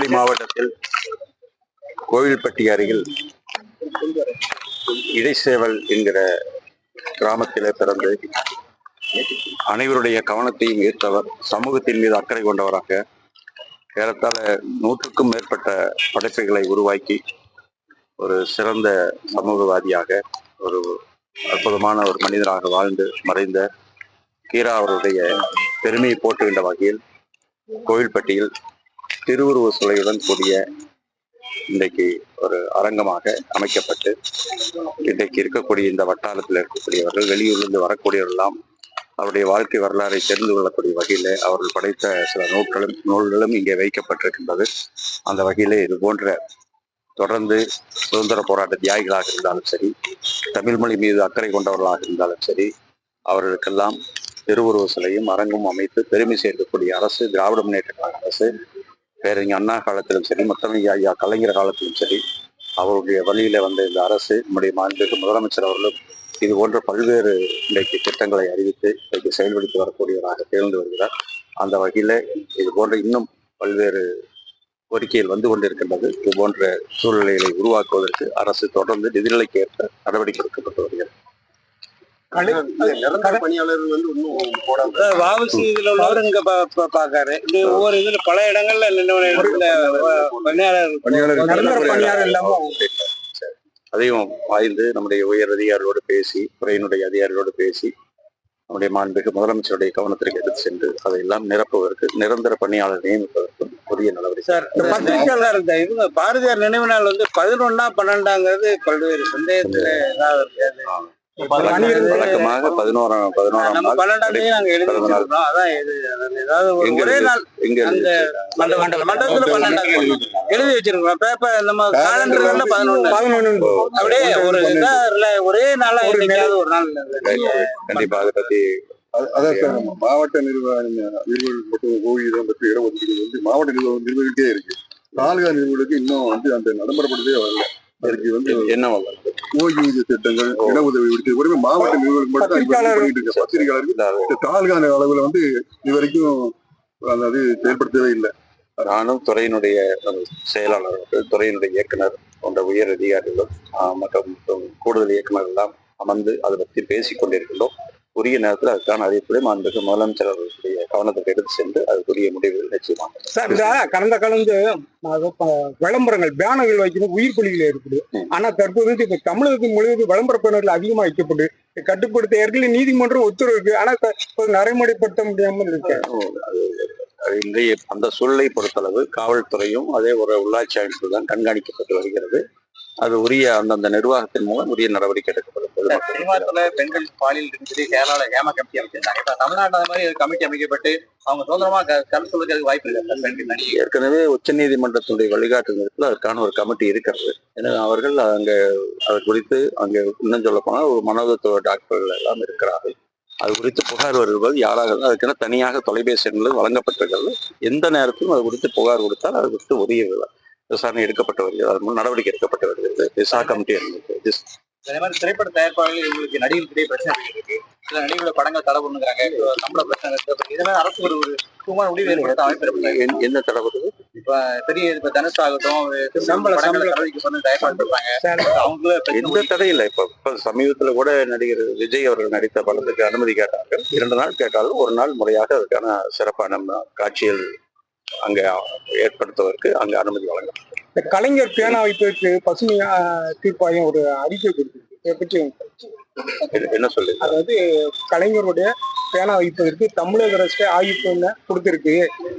தூத்துக்குடி மாவட்டத்தில் கோவில்பட்டி அருகில் இடைச்சேவல் என்கிற கிராமத்திலே பிறந்து அனைவருடைய கவனத்தையும் ஈர்த்தவர். சமூகத்தின் மீது அக்கறை கொண்டவராக ஏறத்தாழ 100க்கும் மேற்பட்ட படைப்புகளை உருவாக்கி ஒரு சிறந்த சமூகவாதியாக ஒரு அற்புதமான ஒரு மனிதராக வாழ்ந்து மறைந்த கீரா அவருடைய பெருமையை போற்றுகின்ற வகையில் கோவில்பட்டியில் திருவுருவ சிலையுடன் கூடிய இன்றைக்கு ஒரு அரங்கமாக அமைக்கப்பட்டு இன்றைக்கு இருக்கக்கூடிய இந்த வட்டாரத்தில் இருக்கக்கூடியவர்கள் வெளியூரிலிருந்து வரக்கூடியவர்களெல்லாம் அவருடைய வாழ்க்கை வரலாறை தெரிந்து கொள்ளக்கூடிய வகையில் அவர்கள் படைத்த சில நூல்களும் இங்கே வைக்கப்பட்டிருக்கின்றது. அந்த வகையிலே இது போன்ற தொடர்ந்து சுதந்திர போராட்ட தியாகிகளாக இருந்தாலும் சரி, தமிழ் மொழி மீது அக்கறை கொண்டவர்களாக இருந்தாலும் சரி, அவர்களுக்கெல்லாம் திருவுருவ சிலையும் அரங்கும் அமைத்து பெருமை சேர்க்கக்கூடிய அரசு திராவிட முன்னேற்ற கழக அரசு. பேரறிஞர் அண்ணா காலத்திலும் சரி, முத்தமிழ் ஐயா கலைஞர் காலத்திலும் சரி, அவருடைய வழியில வந்த இந்த அரசு நம்முடைய மாண்புமிகு முதலமைச்சர் அவர்களும் இது போன்ற பல்வேறு இன்றைக்கு திட்டங்களை அறிவித்து இன்றைக்கு செயல்படுத்தி வரக்கூடியவராக திகழ்ந்து வருகிறார். அந்த வகையில இது போன்ற இன்னும் பல்வேறு கோரிக்கைகள் வந்து கொண்டிருக்கின்றது. இது போன்ற சூழ்நிலைகளை உருவாக்குவதற்கு அரசு தொடர்ந்து நிதிநிலைக்கு ஏற்ப நடவடிக்கை எடுக்கப்பட்டு வருகிறது. பணியாளர்கள் வந்து இன்னும் வாவசி இதுல உள்ளவர் இங்க பாக்காரு. ஒவ்வொரு இதுல பல இடங்கள்ல பணியாளர் இல்லாம அதையும் வாய்ந்து நம்முடைய உயர் அதிகாரிகளோடு பேசி, துறையினுடைய அதிகாரிகளோடு பேசி நம்முடைய மாண்புமிகு முதலமைச்சருடைய கவனத்திற்கு எடுத்து சென்று அதையெல்லாம் நிரப்புவதற்கு நிரந்தர பணியாளர் நியமிப்பதற்கும் உரிய நடவடிக்கை. சார், பத்திரிகையாளர் இவங்க பாரதியார் நினைவு நாள் வந்து 11 12 பல்வேறு சந்தேகத்துல ஏதாவது வழக்கமாக 11ஆம் ஒரே நாள் எழுதி வச்சிருக்கோம். பேப்பர் நம்ம காலண்டர்ல 11 அப்படியே ஒரு ஒரே நாளா ஒரு நாள். கண்டிப்பா அதை பத்தி அதான் சார், நம்ம மாவட்ட நிர்வாகிகள் மற்றும் ஓய்வூதியம் பற்றி இடஒதுக்கீடு வந்து மாவட்ட நிர்வாகிகளுக்கே இருக்கு. தாலுகா நிர்வாகிகளுக்கு இன்னும் வந்து அந்த நடைமுறைப்படுத்தவே வரல. அதுக்கு வந்து என்ன ஓய்வூதிய திட்டங்கள், இடஉதவி விடுத்து மாவட்ட நிர்வாகம் மட்டும் பத்திரிகையாளருக்கு தாலுகா அளவுல வந்து இது வரைக்கும் அதாவது செயல்படுத்தவே இல்லை. நானும் துறையினுடைய செயலாளர்கள், துறையினுடைய இயக்குனர் போன்ற உயர் அதிகாரிகளும் மற்றும் கூடுதல் இயக்குனர் எல்லாம் அமர்ந்து அதை பற்றி பேசிக் கொண்டிருக்கின்றோம். உரிய நேரத்தில் அதுக்கான அறிவிப்புகளை மாண்புமிகு முதலமைச்சர் அவர்களுடைய கவனத்துக்கு எடுத்து சென்று அதுக்குரிய முடிவுகள் நிச்சயமாக. சார், இந்த கடந்த விளம்பரங்கள் பேனர்கள் வைக்கணும் உயிர் பலிகள் இருக்குது. ஆனா தற்போது இப்ப தமிழகத்தின் முழுவதும் விளம்பர பேனர்கள் அதிகமா வைக்கப்பட்டு கட்டுப்படுத்த ஏற்கனவே நீதிமன்றம் உத்தரவு இருக்கு. ஆனா நடைமுறைப்படுத்த முடியாமல் இருக்கு. இன்றைய அந்த சூழலை பொறுத்தளவு காவல்துறையும் அதே ஒரு உள்ளாட்சி அமைப்பு தான் கண்காணிக்கப்பட்டு வருகிறது. அது உரிய அந்தந்த நிர்வாகத்தின் மூலம் உரிய நடவடிக்கை எடுக்கப்படும். பெண்கள் பாலியல் கேரளால ஹேமா கமிட்டி அமைச்சிருந்தாங்க. இப்ப தமிழ்நாட்டில் அந்த மாதிரி கமிட்டி அமைக்கப்பட்டு அவங்க சுதந்திரமா கருத்து சொல்றதுக்கு வாய்ப்பு இல்லை. ஏற்கனவே உச்ச நீதிமன்றத்தினுடைய வழிகாட்டுதல் அதற்கான ஒரு கமிட்டி இருக்கிறது. ஏன்னா அவர்கள் அது குறித்து அங்கே இன்னும் சொல்ல போனால் ஒரு மனோதத்துவ டாக்டர்கள் எல்லாம் இருக்கிறார்கள். அது குறித்து புகார் வருவது யாராக அதுக்கென தனியாக தொலைபேசி எண்கள் வழங்கப்பட்டிருக்கிறது. எந்த நேரத்திலும் அது குறித்து புகார் கொடுத்தால் அது குறித்து உரிய விசாரணை எடுக்கப்பட்டு வருகிறது. அது நடவடிக்கை எடுக்கப்பட்டு வருகிறது. விசா கமிட்டி இருந்தது. அதே மாதிரி திரைப்பட தயாரிப்பாளர்கள் இவங்களுக்கு நடிகர்களுடைய பிரச்சனை இருக்கு. சில நடிகளோட படங்கள் தடை பண்ணுறாங்க, சம்பள பிரச்சனை இருக்கு. இதனால அரசு ஒரு சுமார் முடிவு ஏற்படுத்த அமைப்பு என்ன தடை பண்ணுறது? இப்ப பெரிய இப்ப தனுஷ் ஆகட்டும், எந்த தடை இல்லை. இப்ப சமீபத்துல கூட நடிகர் விஜய் அவர்கள் நடித்த படத்துக்கு அனுமதி கேட்டார்கள். 2 நாள் கேட்டாலும் ஒரு நாள் முறையாக அதுக்கான சிறப்பான காட்சிகள் அங்க ஏற்படுத்துவதற்கு அங்க அனுமதி வழங்கப்பட்டது. இந்த கலைஞர் பேனா வைப்பதற்கு பசுமை தீர்ப்பாயம் ஒரு அறிக்கை கொடுத்திருக்கு. என்ன சொல்லு? அதாவது கலைஞருடைய பேனா வைப்பதற்கு தமிழக அரசு ஆய்வு கொடுத்திருக்கு,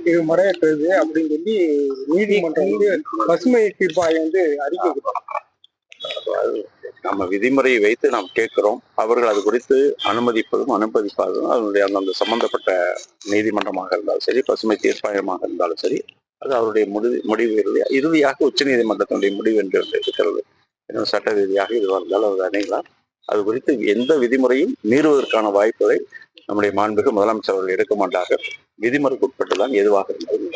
இது முறையற்றது அப்படின்னு சொல்லி நீதிமன்றம் வந்து பசுமை தீர்ப்பாயம் வந்து அறிக்கை கொடுத்தாங்க. நம்ம விதிமுறையை வைத்து நாம் கேட்கிறோம். அவர்கள் அது குறித்து அனுமதிப்பதும் அனுமதிப்பதும் அதனுடைய அந்தந்த சம்பந்தப்பட்ட நீதிமன்றமாக இருந்தாலும் சரி, பசுமை தீர்ப்பாயமாக இருந்தாலும் சரி, அது அவருடைய முடிவு இறுதியாக உச்ச நீதிமன்றத்தினுடைய முடிவு என்று இருக்கிறது. இன்னும் சட்ட ரீதியாக இது வந்தாலும் அது அணையலாம். அது குறித்து எந்த விதிமுறையும் மீறுவதற்கான வாய்ப்புகளை நம்முடைய மாண்புமிகு முதலமைச்சர் அவர்கள் எடுக்க மாட்டார்கள். விதிமுறைக்கு உட்பட்டுதான் எதுவாக இருந்தாலும்